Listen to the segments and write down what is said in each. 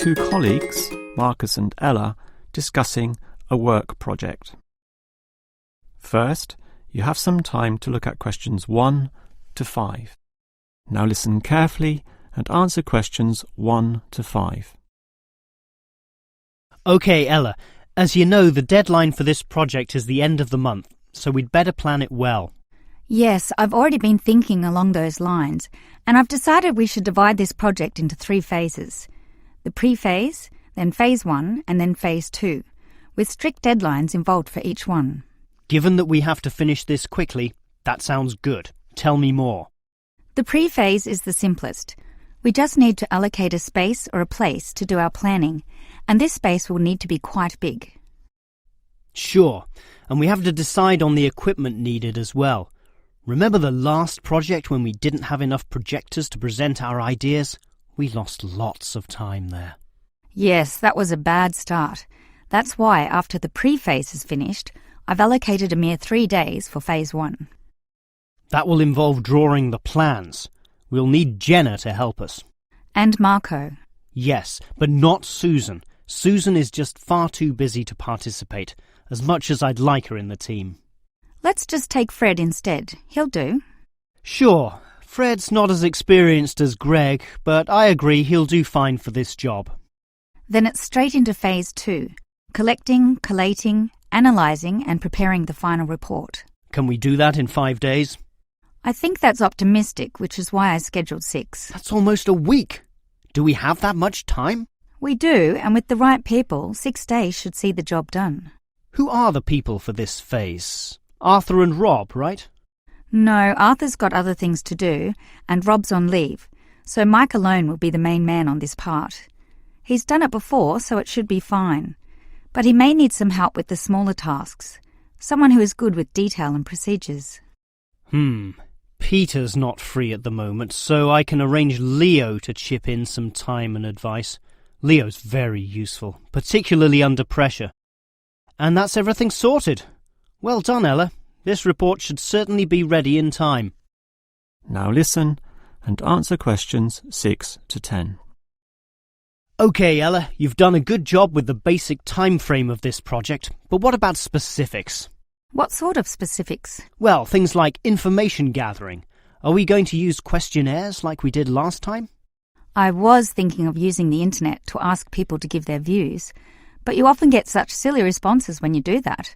two colleagues, Marcus and Ella, discussing a work project. First, you have some time to look at questions 1 to 5. Now listen carefully and answer questions 1 to 5. OK, Ella, as you know, the deadline for this project is the end of the month, so we'd better plan it well. Yes, I've already been thinking along those lines, and I've decided we should divide this project into 3 phases. The pre-phase, then phase 1, and then phase 2, with strict deadlines involved for each one. Given that we have to finish this quickly, that sounds good. Tell me more. The pre-phase is the simplest. We just need to allocate a space or a place to do our planning, and this space will need to be quite big. Sure, and we have to decide on the equipment needed as well. Remember the last project when we didn't have enough projectors to present our ideas? We lost lots of time there. Yes, that was a bad start. That's why, after the pre-phase is finished, I've allocated a mere 3 days for phase 1. That will involve drawing the plans. We'll need Jenna to help us. And Marco. Yes, but not Susan. Susan is just far too busy to participate, as much as I'd like her in the team. Let's just take Fred instead. He'll do. Sure, Fred's not as experienced as Greg, but I agree he'll do fine for this job. Then it's straight into phase 2. Collecting, collating, analysing and preparing the final report. Can we do that in 5 days? I think that's optimistic, which is why I scheduled 6. That's almost a week. Do we have that much time? We do, and with the right people, 6 days should see the job done. Who are the people for this phase? Arthur and Rob, right? No, Arthur's got other things to do, and Rob's on leave, so Mike alone will be the main man on this part. He's done it before, so it should be fine. But he may need some help with the smaller tasks, someone who is good with detail and procedures. Peter's not free at the moment, so I can arrange Leo to chip in some time and advice. Leo's very useful, particularly under pressure. And that's everything sorted. Well done, Ella. This report should certainly be ready in time. Now listen and answer questions 6 to 10. OK, Ella, you've done a good job with the basic time frame of this project, but what about specifics? What sort of specifics? Well, things like information gathering. Are we going to use questionnaires like we did last time? I was thinking of using the internet to ask people to give their views, but you often get such silly responses when you do that.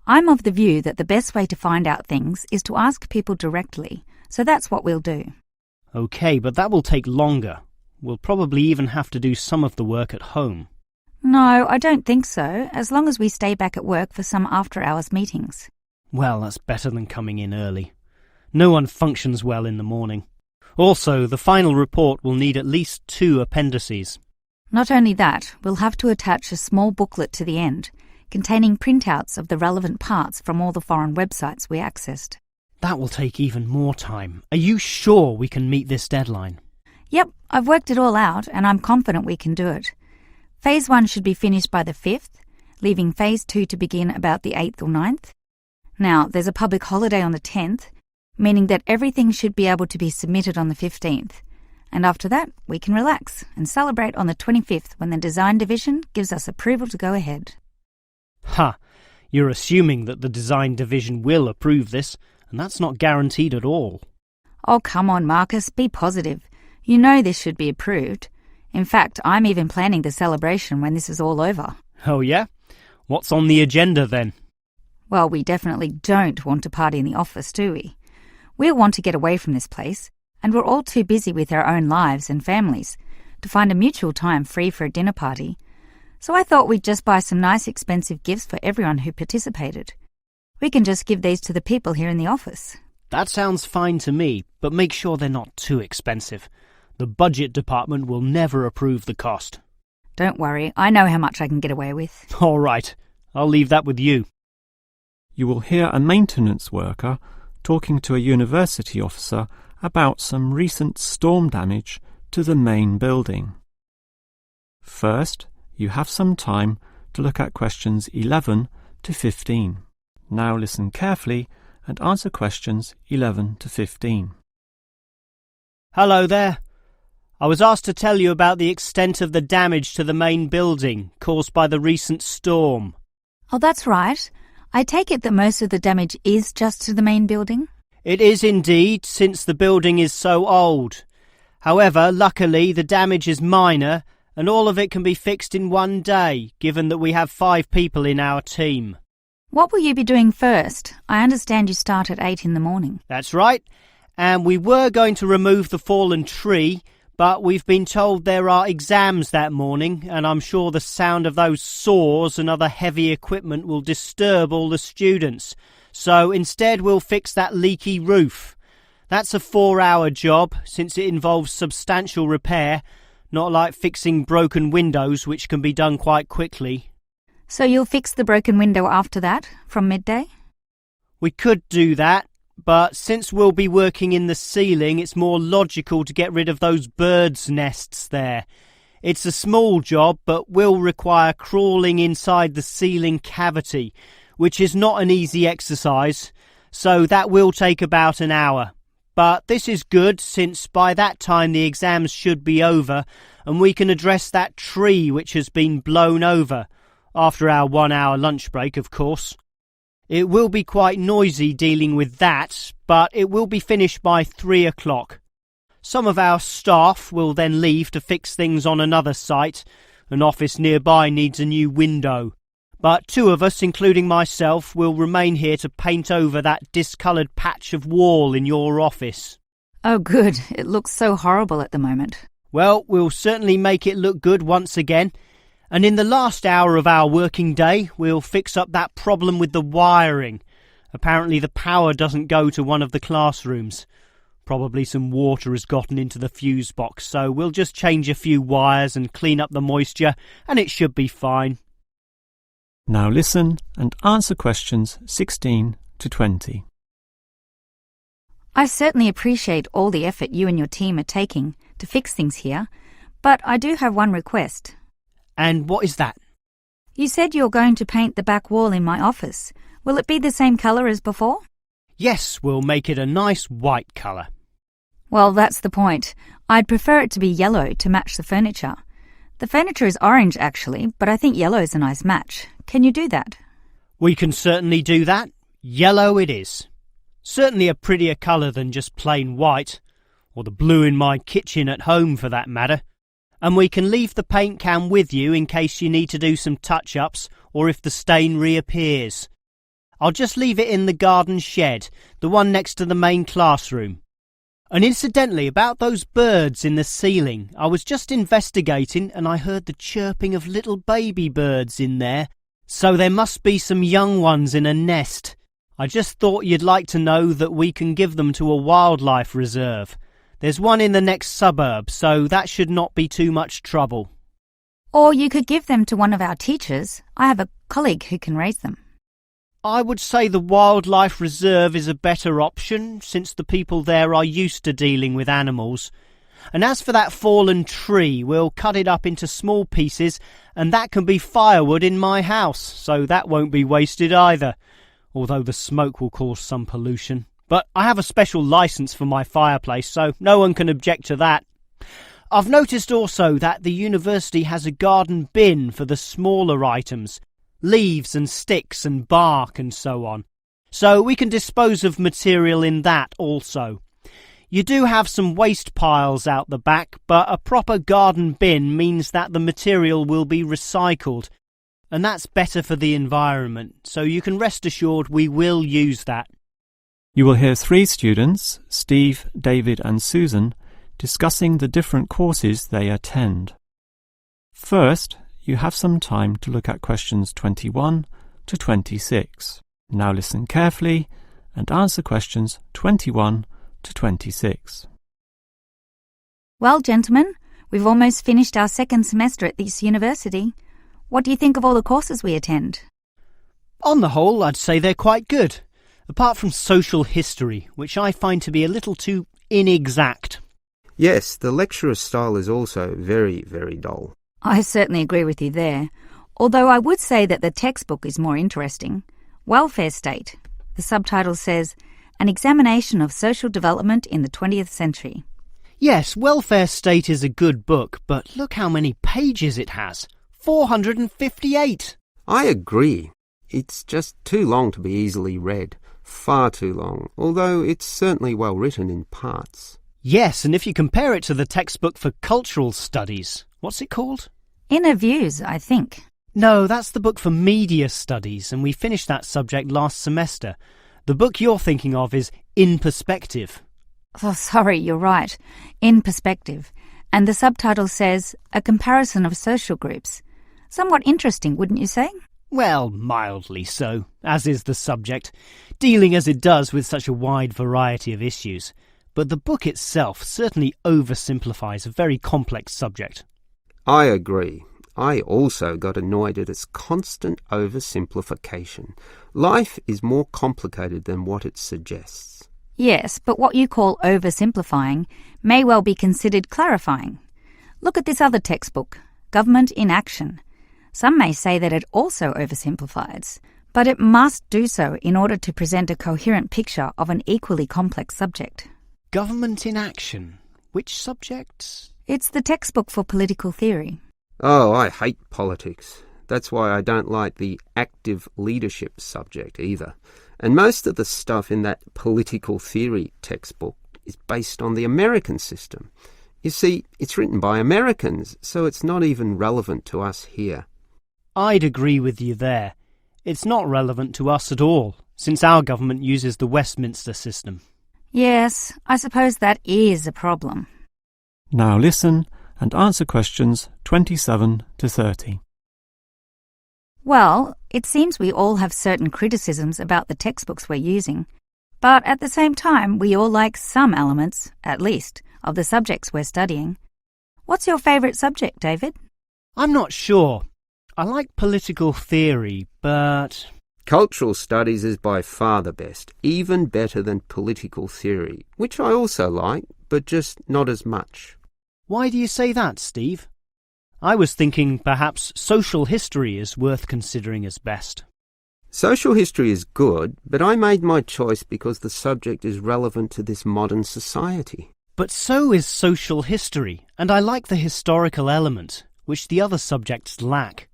I'm of the view that the best way to find out things is to ask people directly, so that's what we'll do. OK, but that will take longer. We'll probably even have to do some of the work at home. No, I don't think so, as long as we stay back at work for some after-hours meetings. Well, that's better than coming in early. No one functions well in the morning. Also, the final report will need at least 2 appendices. Not only that, we'll have to attach a small booklet to the end, containing printouts of the relevant parts from all the foreign websites we accessed. That will take even more time. Are you sure we can meet this deadline? Yep, I've worked it all out, and I'm confident we can do it. Phase 1 should be finished by the 5th, leaving Phase 2 to begin about the 8th or 9th. Now, there's a public holiday on the 10th, meaning that everything should be able to be submitted on the 15th. And after that, we can relax and celebrate on the 25th when the design division gives us approval to go ahead. Ha! You're assuming that the design division will approve this, and that's not guaranteed at all. Oh, come on, Marcus, be positive. You know this should be approved. In fact, I'm even planning the celebration when this is all over. Oh yeah? What's on the agenda then? Well, we definitely don't want to party in the office, do we? We'll want to get away from this place, and we're all too busy with our own lives and families to find a mutual time free for a dinner party. So I thought we'd just buy some nice expensive gifts for everyone who participated. We can just give these to the people here in the office. That sounds fine to me, but make sure they're not too expensive. The budget department will never approve the cost. Don't worry, I know how much I can get away with. All right, I'll leave that with you. You will hear a maintenance worker talking to a university officer about some recent storm damage to the main building. First, you have some time to look at questions 11 to 15. Now listen carefully and answer questions 11 to 15. Hello there. I was asked to tell you about the extent of the damage to the main building caused by the recent storm. Oh, that's right. I take it that most of the damage is just to the main building? It is indeed, since the building is so old. However, luckily, the damage is minor, and all of it can be fixed in one day, given that we have 5 people in our team. What will you be doing first? I understand you start at 8 in the morning. That's right, and we were going to remove the fallen tree, but we've been told there are exams that morning, and I'm sure the sound of those saws and other heavy equipment will disturb all the students. So instead we'll fix that leaky roof. That's a 4-hour job, since it involves substantial repair, not like fixing broken windows, which can be done quite quickly. So you'll fix the broken window after that, from midday? We could do that, but since we'll be working in the ceiling, it's more logical to get rid of those birds' nests there. It's a small job, but will require crawling inside the ceiling cavity, which is not an easy exercise, so that will take about an hour. But this is good, since by that time the exams should be over, and we can address that tree which has been blown over, after our 1-hour lunch break, of course. It will be quite noisy dealing with that, but it will be finished by 3 o'clock. Some of our staff will then leave to fix things on another site. An office nearby needs a new window. But 2 of us, including myself, will remain here to paint over that discoloured patch of wall in your office. Oh, good. It looks so horrible at the moment. Well, we'll certainly make it look good once again. And in the last hour of our working day, we'll fix up that problem with the wiring. Apparently the power doesn't go to one of the classrooms. Probably some water has gotten into the fuse box, so we'll just change a few wires and clean up the moisture, and it should be fine. Now listen and answer questions 16 to 20. I certainly appreciate all the effort you and your team are taking to fix things here, but I do have one request. And what is that? You said you're going to paint the back wall in my office. Will it be the same colour as before? Yes, we'll make it a nice white colour. Well, that's the point. I'd prefer it to be yellow to match the furniture. The furniture is orange, actually, but I think yellow is a nice match. Can you do that? We can certainly do that. Yellow it is. Certainly a prettier colour than just plain white, or the blue in my kitchen at home for that matter. And we can leave the paint can with you in case you need to do some touch-ups or if the stain reappears. I'll just leave it in the garden shed, the one next to the main classroom. And incidentally, about those birds in the ceiling, I was just investigating and I heard the chirping of little baby birds in there, so there must be some young ones in a nest. I just thought you'd like to know that we can give them to a wildlife reserve. There's one in the next suburb, so that should not be too much trouble. Or you could give them to one of our teachers. I have a colleague who can raise them. I would say the wildlife reserve is a better option, since the people there are used to dealing with animals. And as for that fallen tree, we'll cut it up into small pieces, and that can be firewood in my house, so that won't be wasted either, although the smoke will cause some pollution. But I have a special licence for my fireplace, so no one can object to that. I've noticed also that the university has a garden bin for the smaller items, leaves and sticks and bark and so on. So we can dispose of material in that also. You do have some waste piles out the back, but a proper garden bin means that the material will be recycled, and that's better for the environment, so you can rest assured we will use that. You will hear 3 students, Steve, David and Susan, discussing the different courses they attend. First, you have some time to look at questions 21 to 26. Now listen carefully and answer questions 21 to 26. Well, gentlemen, we've almost finished our second semester at this university. What do you think of all the courses we attend? On the whole, I'd say they're quite good, apart from social history, which I find to be a little too inexact. Yes, the lecturer's style is also very, very dull. I certainly agree with you there, although I would say that the textbook is more interesting. Welfare State. The subtitle says, An Examination of Social Development in the 20th Century. Yes, Welfare State is a good book, but look how many pages it has. 458! I agree. It's just too long to be easily read. Far too long, although it's certainly well written in parts. Yes, and if you compare it to the textbook for cultural studies, what's it called? Inner Views, I think. No, that's the book for media studies, and we finished that subject last semester. The book you're thinking of is In Perspective. Oh, sorry, you're right. In Perspective. And the subtitle says, A Comparison of Social Groups. Somewhat interesting, wouldn't you say? Well, mildly so, as is the subject, dealing as it does with such a wide variety of issues. But the book itself certainly oversimplifies a very complex subject. I agree. I also got annoyed at its constant oversimplification. Life is more complicated than what it suggests. Yes, but what you call oversimplifying may well be considered clarifying. Look at this other textbook, Government in Action. Some may say that it also oversimplifies, but it must do so in order to present a coherent picture of an equally complex subject. Government in Action. Which subject? It's the textbook for political theory. Oh, I hate politics. That's why I don't like the active leadership subject either. And most of the stuff in that political theory textbook is based on the American system. You see, it's written by Americans, so it's not even relevant to us here. I'd agree with you there. It's not relevant to us at all, since our government uses the Westminster system. Yes, I suppose that is a problem. Now listen and answer questions 27 to 30. Well, it seems we all have certain criticisms about the textbooks we're using, but at the same time we all like some elements, at least, of the subjects we're studying. What's your favourite subject, David? I'm not sure. I like political theory, but... Cultural studies is by far the best, even better than political theory, which I also like, but just not as much. Why do you say that, Steve? I was thinking perhaps social history is worth considering as best. Social history is good, but I made my choice because the subject is relevant to this modern society. But so is social history, and I like the historical element, which the other subjects lack.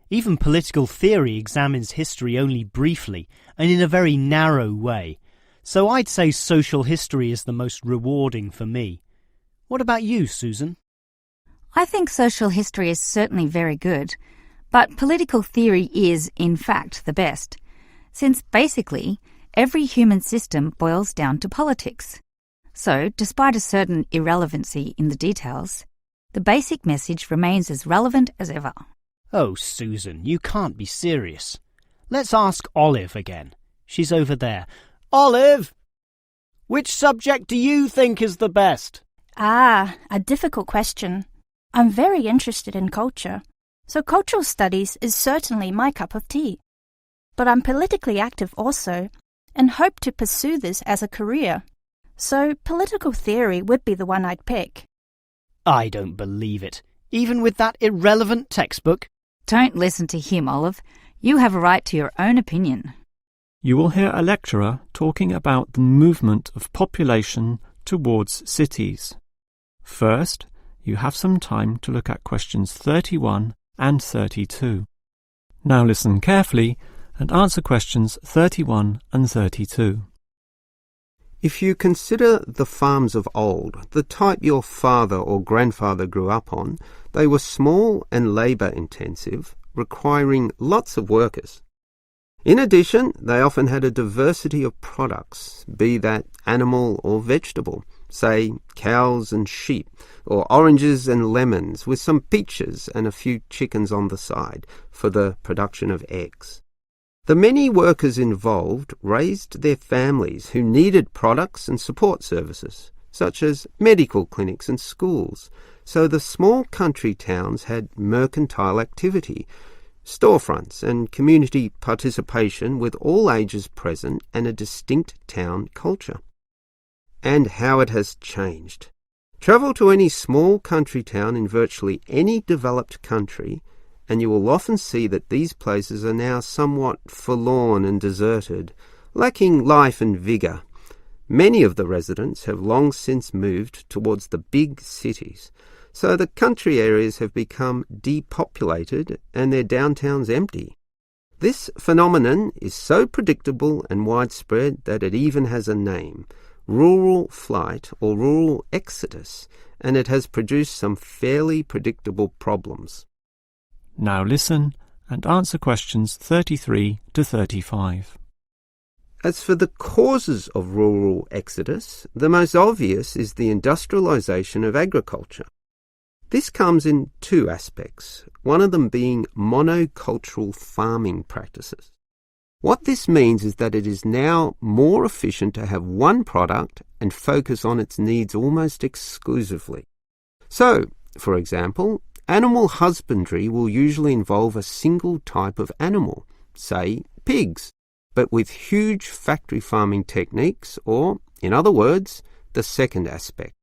Even political theory examines history only briefly and in a very narrow way, so I'd say social history is the most rewarding for me. What about you, Susan? I think social history is certainly very good, but political theory is, in fact, the best, since basically every human system boils down to politics. So, despite a certain irrelevancy in the details, the basic message remains as relevant as ever. Oh, Susan, you can't be serious. Let's ask Olive again. She's over there. Olive! Which subject do you think is the best? Ah, a difficult question. I'm very interested in culture, so cultural studies is certainly my cup of tea. But I'm politically active also, and hope to pursue this as a career. So political theory would be the one I'd pick. I don't believe it, even with that irrelevant textbook. Don't listen to him, Olive. You have a right to your own opinion. You will hear a lecturer talking about the movement of population towards cities. First, you have some time to look at questions 31 and 32. Now listen carefully and answer questions 31 and 32. If you consider the farms of old, the type your father or grandfather grew up on, they were small and labour-intensive, requiring lots of workers. In addition, they often had a diversity of products, be that animal or vegetable, say cows and sheep, or oranges and lemons, with some peaches and a few chickens on the side for the production of eggs. The many workers involved raised their families who needed products and support services, such as medical clinics and schools, so the small country towns had mercantile activity, storefronts and community participation with all ages present and a distinct town culture. And how it has changed. Travel to any small country town in virtually any developed country, and you will often see that these places are now somewhat forlorn and deserted, lacking life and vigour. Many of the residents have long since moved towards the big cities, so the country areas have become depopulated and their downtowns empty. This phenomenon is so predictable and widespread that it even has a name, rural flight or rural exodus, and it has produced some fairly predictable problems. Now listen and answer questions 33 to 35. As for the causes of rural exodus, the most obvious is the industrialisation of agriculture. This comes in two aspects, one of them being monocultural farming practices. What this means is that it is now more efficient to have one product and focus on its needs almost exclusively. So, for example, animal husbandry will usually involve a single type of animal, say pigs, but with huge factory farming techniques, or, in other words, the second aspect,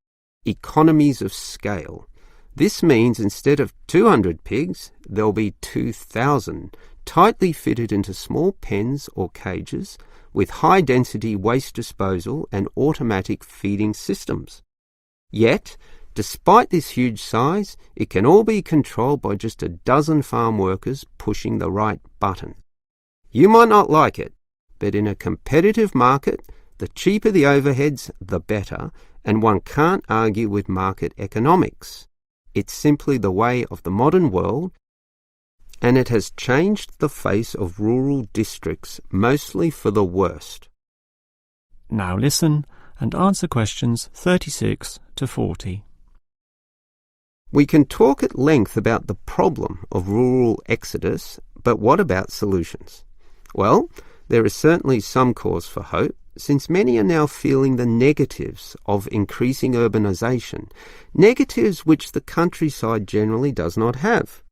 economies of scale. This means instead of 200 pigs, there'll be 2,000, tightly fitted into small pens or cages with high-density waste disposal and automatic feeding systems. Yet, despite this huge size, it can all be controlled by just a dozen farm workers pushing the right button. You might not like it, but in a competitive market, the cheaper the overheads, the better, and one can't argue with market economics. It's simply the way of the modern world, and it has changed the face of rural districts, mostly for the worst. Now listen and answer questions 36 to 40. We can talk at length about the problem of rural exodus, but what about solutions? Well, there is certainly some cause for hope, since many are now feeling the negatives of increasing urbanisation, negatives which the countryside generally does not have.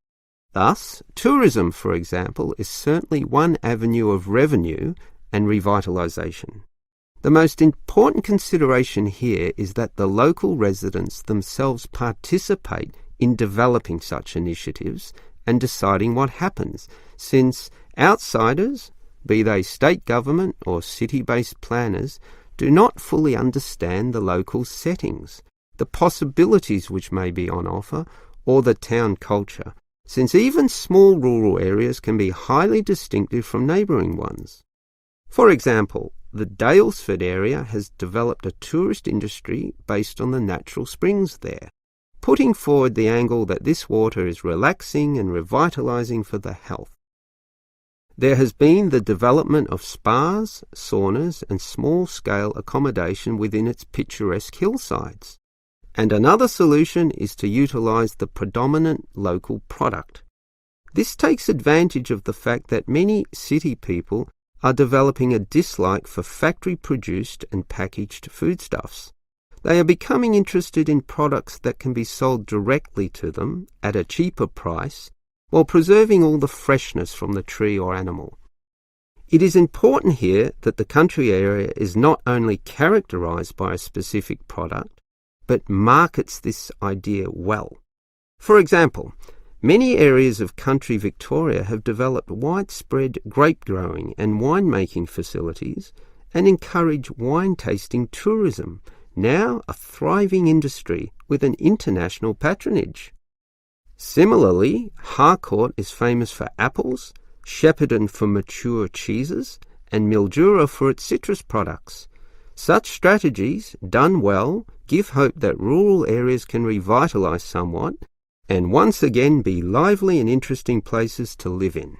Thus, tourism, for example, is certainly one avenue of revenue and revitalisation. The most important consideration here is that the local residents themselves participate in developing such initiatives and deciding what happens, since outsiders, be they state government or city-based planners, do not fully understand the local settings, the possibilities which may be on offer, or the town culture, since even small rural areas can be highly distinctive from neighbouring ones. For example, the Daylesford area has developed a tourist industry based on the natural springs there, putting forward the angle that this water is relaxing and revitalising for the health. There has been the development of spas, saunas and small-scale accommodation within its picturesque hillsides. And another solution is to utilise the predominant local product. This takes advantage of the fact that many city people are developing a dislike for factory-produced and packaged foodstuffs. They are becoming interested in products that can be sold directly to them at a cheaper price, while preserving all the freshness from the tree or animal. It is important here that the country area is not only characterised by a specific product, but markets this idea well. For example, many areas of country Victoria have developed widespread grape growing and winemaking facilities and encourage wine tasting tourism, now a thriving industry with an international patronage. Similarly, Harcourt is famous for apples, Shepparton for mature cheeses, and Mildura for its citrus products. Such strategies, done well, give hope that rural areas can revitalise somewhat and once again be lively and interesting places to live in.